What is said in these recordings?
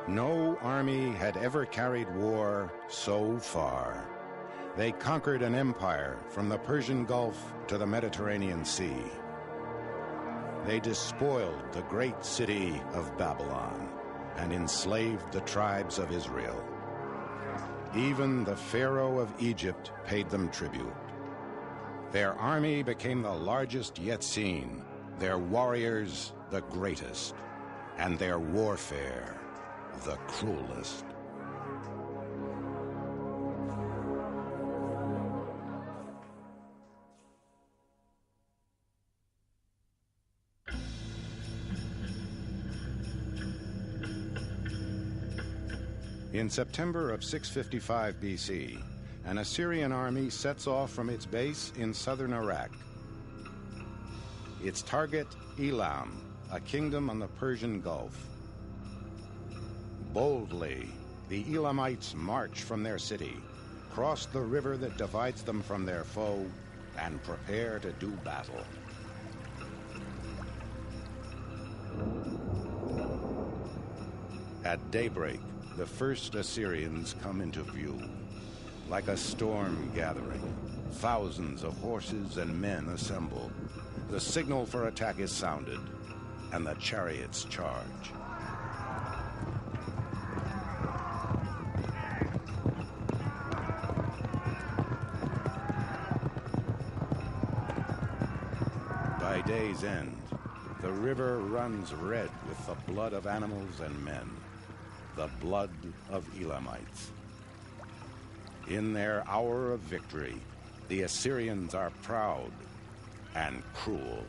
No army had ever carried war so far. They conquered an empire from the Persian Gulf to the Mediterranean Sea. They despoiled the great city of Babylon and enslaved the tribes of Israel. Even the Pharaoh of Egypt paid them tribute. Their army became the largest yet seen, their warriors the greatest, and their warfare the cruelest. In September of 655 BC, an Assyrian army sets off from its base in southern Iraq. Its target, Elam, a kingdom on the Persian Gulf. Boldly, the Elamites march from their city, cross the river that divides them from their foe, and prepare to do battle. At daybreak, the first Assyrians come into view. Like a storm gathering, thousands of horses and men assemble. The signal for attack is sounded, and the chariots charge. By day's end, the river runs red with the blood of animals and men, the blood of Elamites. In their hour of victory, the Assyrians are proud and cruel.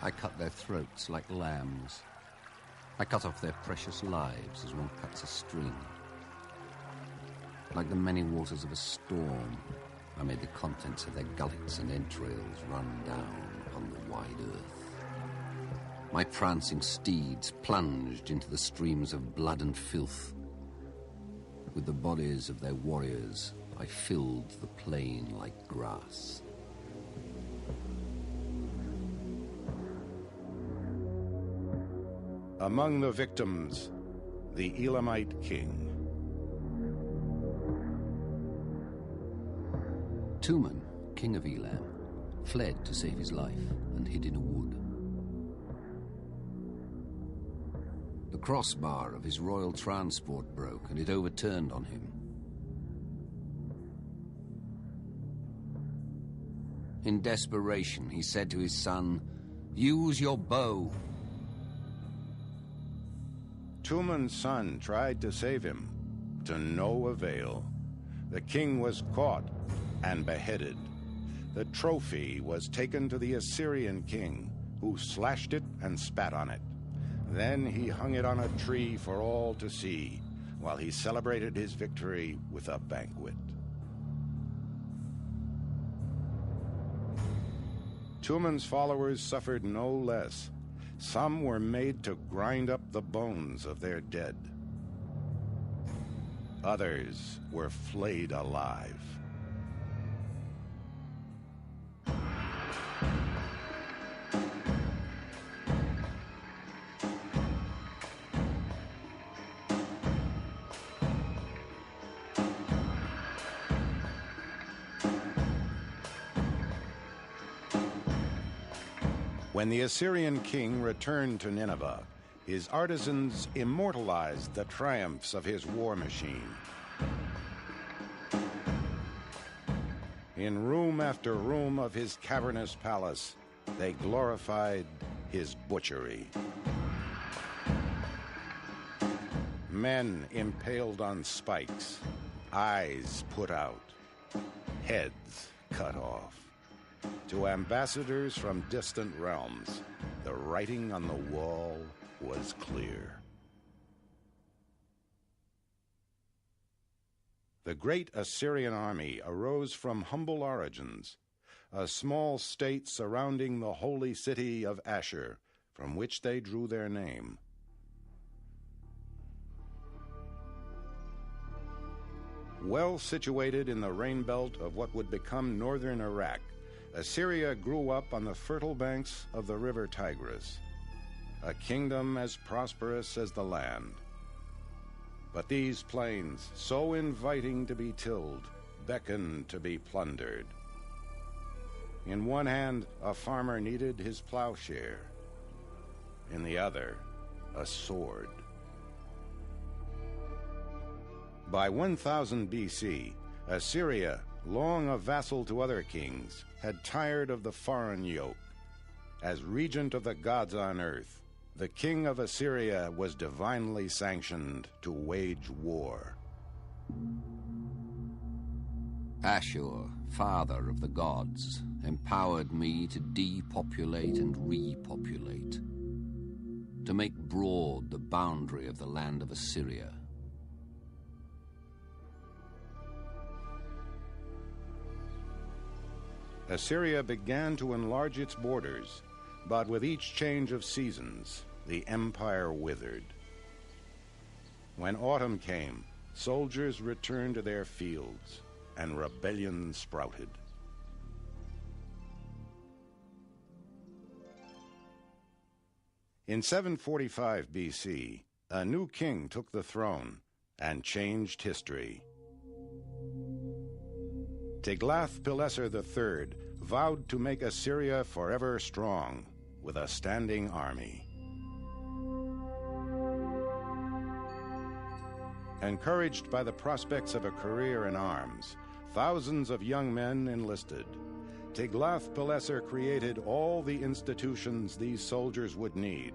I cut their throats like lambs. I cut off their precious lives as one cuts a string. Like the many waters of a storm, I made the contents of their gullets and entrails run down upon the wide earth. My prancing steeds plunged into the streams of blood and filth. With the bodies of their warriors, I filled the plain like grass. Among the victims, the Elamite king. Tuman, king of Elam, fled to save his life and hid in a wood. The crossbar of his royal transport broke and it overturned on him. In desperation, he said to his son, "Use your bow." Tuman's son tried to save him, to no avail. The king was caught and beheaded. The trophy was taken to the Assyrian king, who slashed it and spat on it. Then he hung it on a tree for all to see, while he celebrated his victory with a banquet. Tuman's followers suffered no less. Some were made to grind up the bones of their dead. Others were flayed alive. When the Assyrian king returned to Nineveh, his artisans immortalized the triumphs of his war machine. In room after room of his cavernous palace, they glorified his butchery. Men impaled on spikes, eyes put out, heads cut off. To ambassadors from distant realms, the writing on the wall was clear. The great Assyrian army arose from humble origins, a small state surrounding the holy city of Ashur, from which they drew their name. Well situated in the rain belt of what would become northern Iraq, Assyria grew up on the fertile banks of the river Tigris, a kingdom as prosperous as the land. But these plains, so inviting to be tilled, beckoned to be plundered. In one hand, a farmer needed his plowshare. In the other, a sword. By 1000 BC, Assyria, long a vassal to other kings, had tired of the foreign yoke. As regent of the gods on earth, the king of Assyria was divinely sanctioned to wage war. Ashur, father of the gods, empowered me to depopulate and repopulate, to make broad the boundary of the land of Assyria. Assyria began to enlarge its borders, but with each change of seasons, the empire withered. When autumn came, soldiers returned to their fields, and rebellion sprouted. In 745 BC, a new king took the throne and changed history. Tiglath-Pileser III vowed to make Assyria forever strong with a standing army. Encouraged by the prospects of a career in arms, thousands of young men enlisted. Tiglath-Pileser created all the institutions these soldiers would need,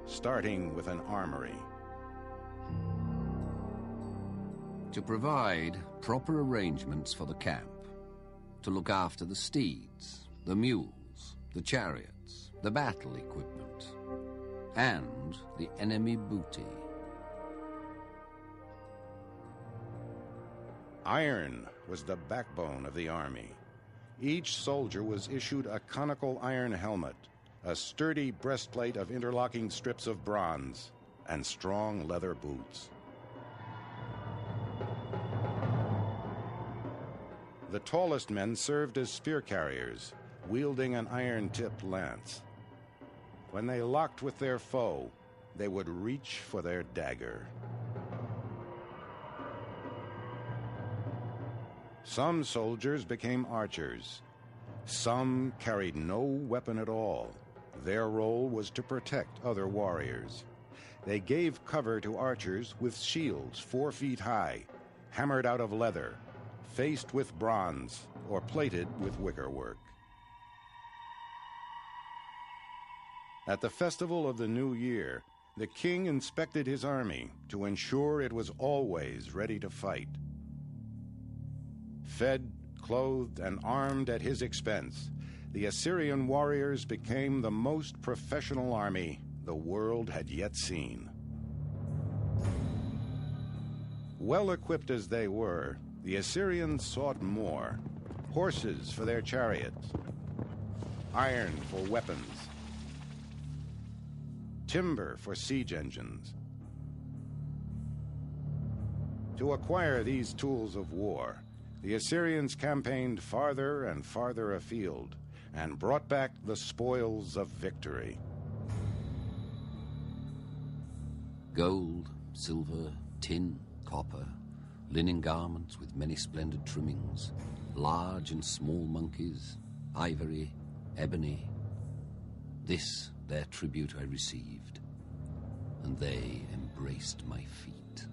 starting with an armory. To provide proper arrangements for the camp, to look after the steeds, the mules, the chariots, the battle equipment, and the enemy booty. Iron was the backbone of the army. Each soldier was issued a conical iron helmet, a sturdy breastplate of interlocking strips of bronze, and strong leather boots. The tallest men served as spear carriers, wielding an iron-tipped lance. When they locked with their foe, they would reach for their dagger. Some soldiers became archers. Some carried no weapon at all. Their role was to protect other warriors. They gave cover to archers with shields 4 feet high, hammered out of leather, faced with bronze, or plated with wickerwork. At the festival of the New Year, the king inspected his army to ensure it was always ready to fight. Fed, clothed, and armed at his expense, the Assyrian warriors became the most professional army the world had yet seen. Well equipped as they were, the Assyrians sought more: horses for their chariots, iron for weapons, timber for siege engines. To acquire these tools of war, the Assyrians campaigned farther and farther afield and brought back the spoils of victory. Gold, silver, tin, copper, linen garments with many splendid trimmings, large and small monkeys, ivory, ebony. This their tribute I received, and they embraced my feet.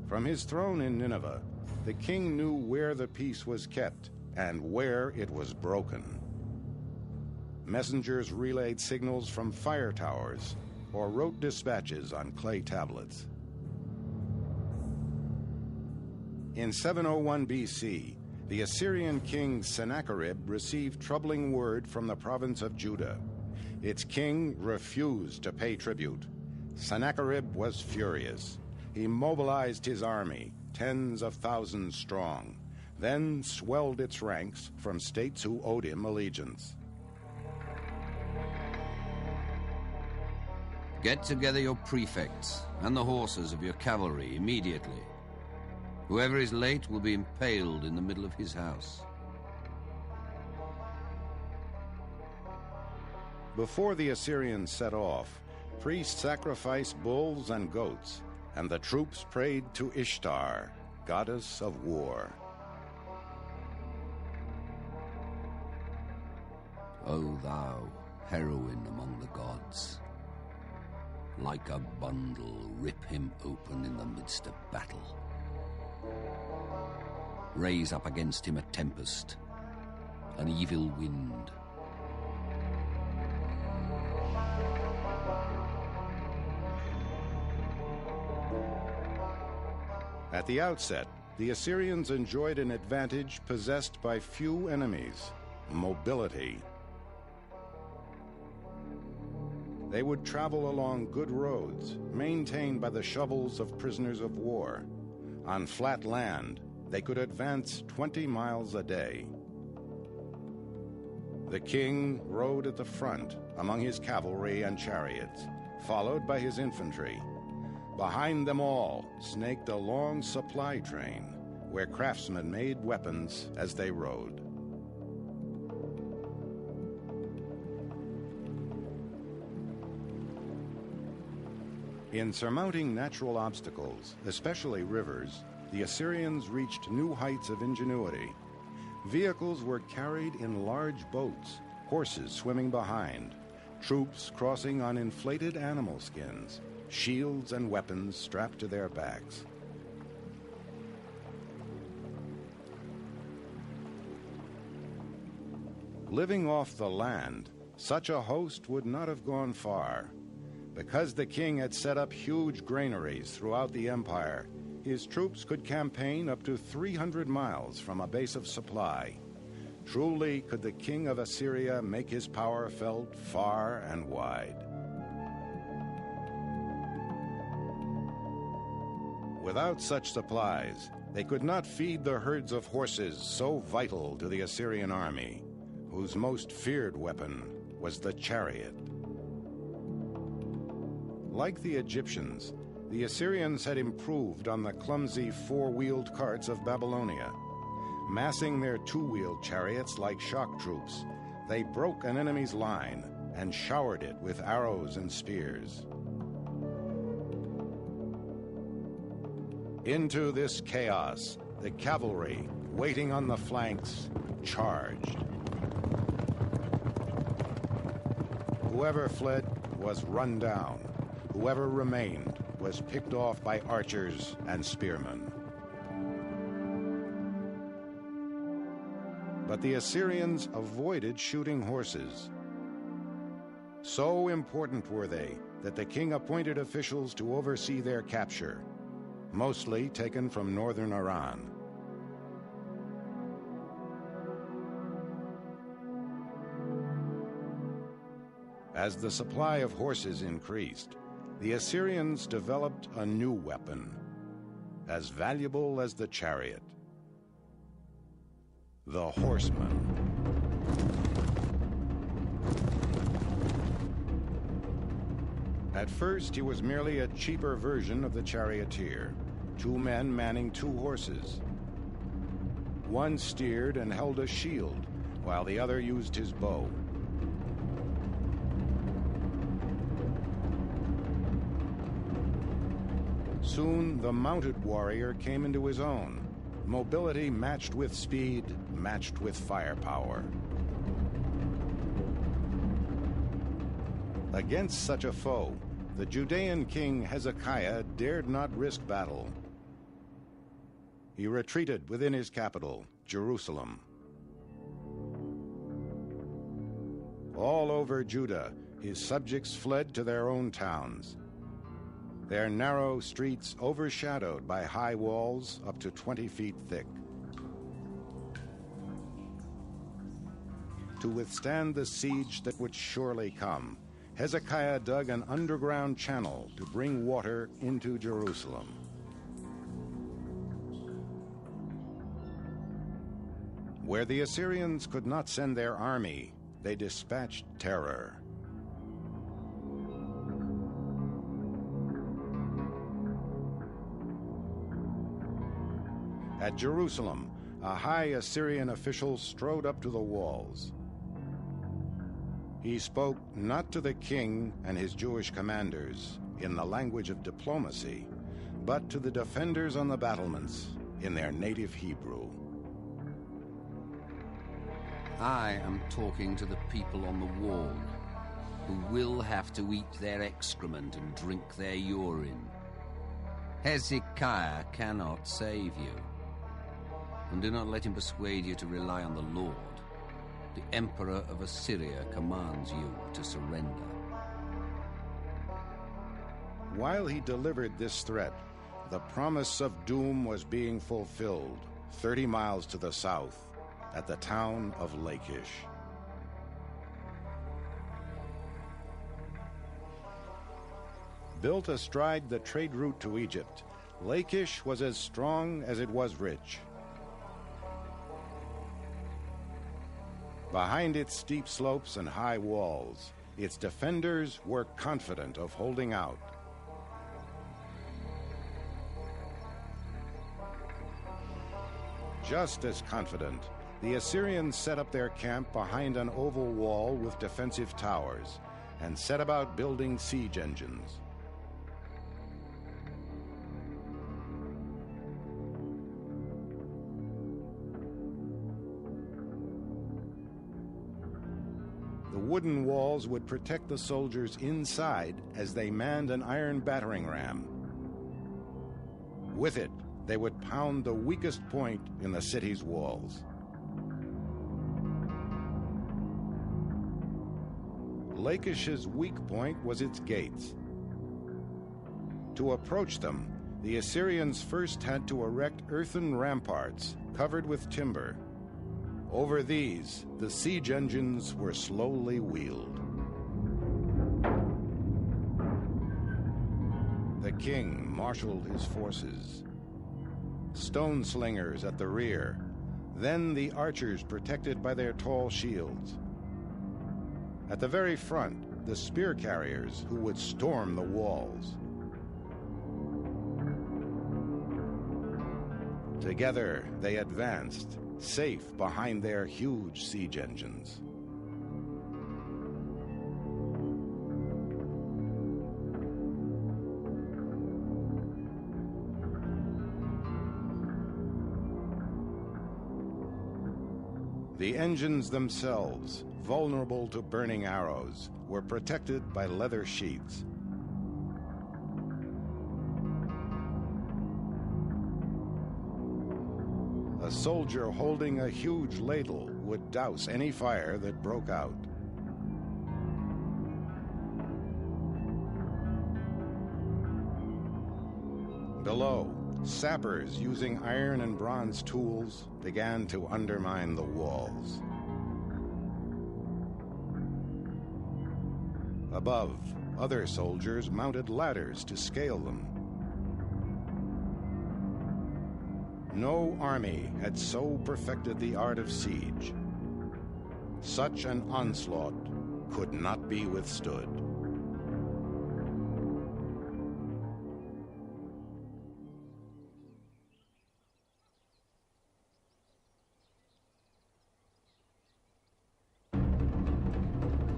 From his throne in Nineveh, the king knew where the peace was kept and where it was broken. Messengers relayed signals from fire towers or wrote dispatches on clay tablets. In 701 BC, the Assyrian king Sennacherib received troubling word from the province of Judah. Its king refused to pay tribute. Sennacherib was furious. He mobilized his army, tens of thousands strong, then swelled its ranks from states who owed him allegiance. Get together your prefects and the horses of your cavalry immediately. Whoever is late will be impaled in the middle of his house. Before the Assyrians set off, priests sacrificed bulls and goats, and the troops prayed to Ishtar, goddess of war. O thou, heroine among the gods, like a bundle rip him open in the midst of battle. Raise up against him a tempest, an evil wind. At the outset, the Assyrians enjoyed an advantage possessed by few enemies: mobility. They would travel along good roads, maintained by the shovels of prisoners of war. On flat land, they could advance 20 miles a day. The king rode at the front among his cavalry and chariots, followed by his infantry. Behind them all snaked a long supply train, where craftsmen made weapons as they rode. In surmounting natural obstacles, especially rivers, the Assyrians reached new heights of ingenuity. Vehicles were carried in large boats, horses swimming behind, troops crossing on inflated animal skins, shields and weapons strapped to their backs. Living off the land, such a host would not have gone far. Because the king had set up huge granaries throughout the empire, his troops could campaign up to 300 miles from a base of supply. Truly could the king of Assyria make his power felt far and wide. Without such supplies, they could not feed the herds of horses so vital to the Assyrian army, whose most feared weapon was the chariot. Like the Egyptians, the Assyrians had improved on the clumsy four-wheeled carts of Babylonia. Massing their two-wheeled chariots like shock troops, they broke an enemy's line and showered it with arrows and spears. Into this chaos, the cavalry, waiting on the flanks, charged. Whoever fled was run down. Whoever remained was picked off by archers and spearmen. But the Assyrians avoided shooting horses. So important were they that the king appointed officials to oversee their capture, mostly taken from northern Iran. As the supply of horses increased, the Assyrians developed a new weapon, as valuable as the chariot: the horseman. At first, he was merely a cheaper version of the charioteer, two men manning two horses. One steered and held a shield, while the other used his bow. Soon, the mounted warrior came into his own. Mobility matched with speed, matched with firepower. Against such a foe, the Judean king Hezekiah dared not risk battle. He retreated within his capital, Jerusalem. All over Judah, his subjects fled to their own towns. Their narrow streets overshadowed by high walls up to 20 feet thick. To withstand the siege that would surely come, Hezekiah dug an underground channel to bring water into Jerusalem. Where the Assyrians could not send their army, they dispatched terror. At Jerusalem, a high Assyrian official strode up to the walls. He spoke not to the king and his Jewish commanders in the language of diplomacy, but to the defenders on the battlements in their native Hebrew. I am talking to the people on the wall, who will have to eat their excrement and drink their urine. Hezekiah cannot save you. And do not let him persuade you to rely on the Lord. The Emperor of Assyria commands you to surrender. While he delivered this threat, the promise of doom was being fulfilled 30 miles to the south at the town of Lachish. Built astride the trade route to Egypt, Lachish was as strong as it was rich. Behind its steep slopes and high walls, its defenders were confident of holding out. Just as confident, the Assyrians set up their camp behind an oval wall with defensive towers and set about building siege engines. The wooden walls would protect the soldiers inside as they manned an iron battering ram. With it, they would pound the weakest point in the city's walls. Lachish's weak point was its gates. To approach them, the Assyrians first had to erect earthen ramparts covered with timber. Over these, the siege engines were slowly wheeled. The king marshaled his forces. Stone slingers at the rear, then the archers protected by their tall shields. At the very front, the spear carriers who would storm the walls. Together, they advanced, safe behind their huge siege engines. The engines themselves, vulnerable to burning arrows, were protected by leather sheaths. A soldier holding a huge ladle would douse any fire that broke out. Below, sappers using iron and bronze tools began to undermine the walls. Above, other soldiers mounted ladders to scale them. No army had so perfected the art of siege. Such an onslaught could not be withstood.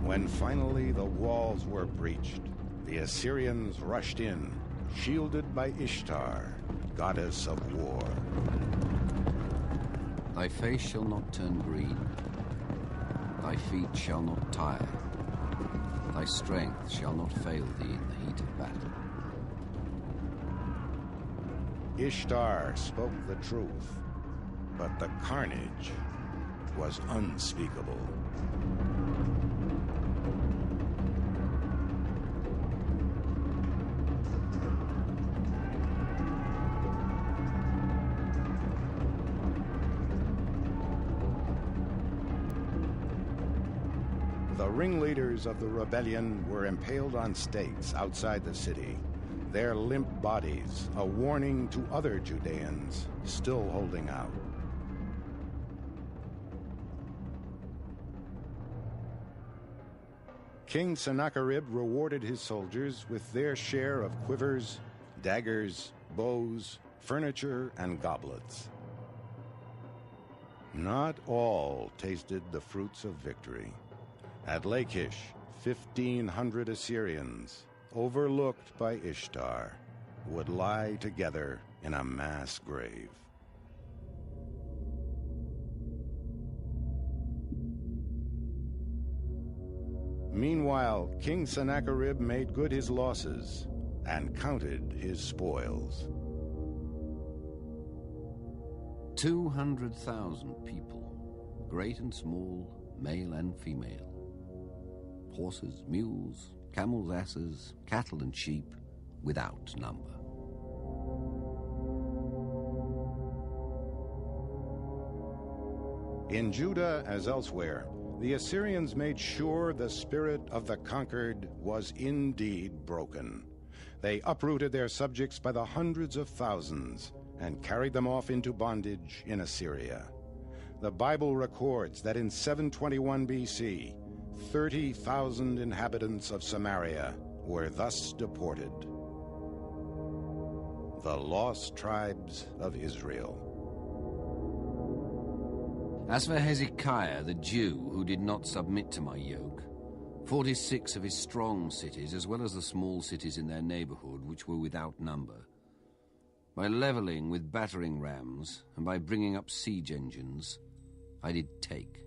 When finally the walls were breached, the Assyrians rushed in, shielded by Ishtar, goddess of war. Thy face shall not turn green, thy feet shall not tire, thy strength shall not fail thee in the heat of battle. Ishtar spoke the truth, but the carnage was unspeakable. The ringleaders of the rebellion were impaled on stakes outside the city, their limp bodies a warning to other Judeans still holding out. King Sennacherib rewarded his soldiers with their share of quivers, daggers, bows, furniture, and goblets. Not all tasted the fruits of victory. At Lachish, 1,500 Assyrians, overlooked by Ishtar, would lie together in a mass grave. Meanwhile, King Sennacherib made good his losses and counted his spoils. 200,000 people, great and small, male and female. Horses, mules, camels, asses, cattle and sheep, without number. In Judah, as elsewhere, the Assyrians made sure the spirit of the conquered was indeed broken. They uprooted their subjects by the hundreds of thousands and carried them off into bondage in Assyria. The Bible records that in 721 BC, 30,000 inhabitants of Samaria were thus deported. The lost tribes of Israel. As for Hezekiah, the Jew, who did not submit to my yoke, 46 of his strong cities, as well as the small cities in their neighborhood, which were without number, by leveling with battering rams and by bringing up siege engines, I did take.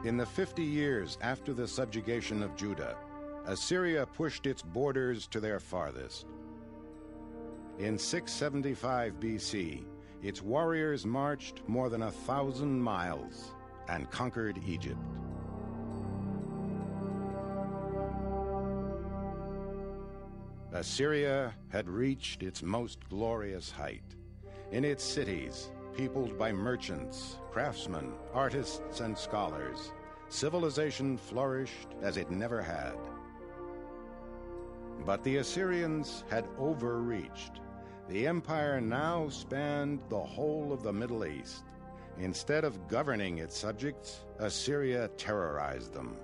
In the 50 years after the subjugation of Judah, Assyria pushed its borders to their farthest. In 675 BC, its warriors marched more than 1,000 miles and conquered Egypt. Assyria had reached its most glorious height. In its cities, peopled by merchants, craftsmen, artists, and scholars, civilization flourished as it never had. But the Assyrians had overreached. The empire now spanned the whole of the Middle East. Instead of governing its subjects, Assyria terrorized them.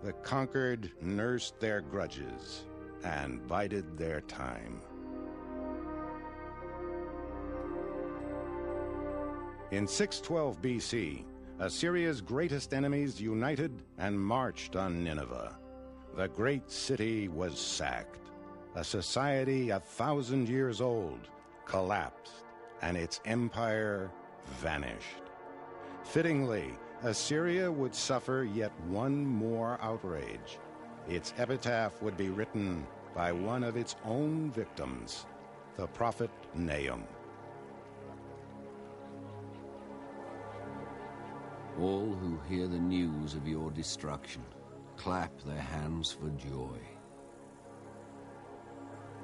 The conquered nursed their grudges and bided their time. In 612 BC, Assyria's greatest enemies united and marched on Nineveh. The great city was sacked. A society 1,000 years old collapsed, and its empire vanished. Fittingly, Assyria would suffer yet one more outrage. Its epitaph would be written by one of its own victims, the prophet Nahum. All who hear the news of your destruction clap their hands for joy.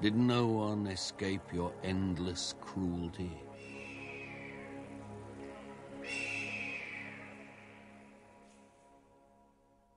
Did no one escape your endless cruelty?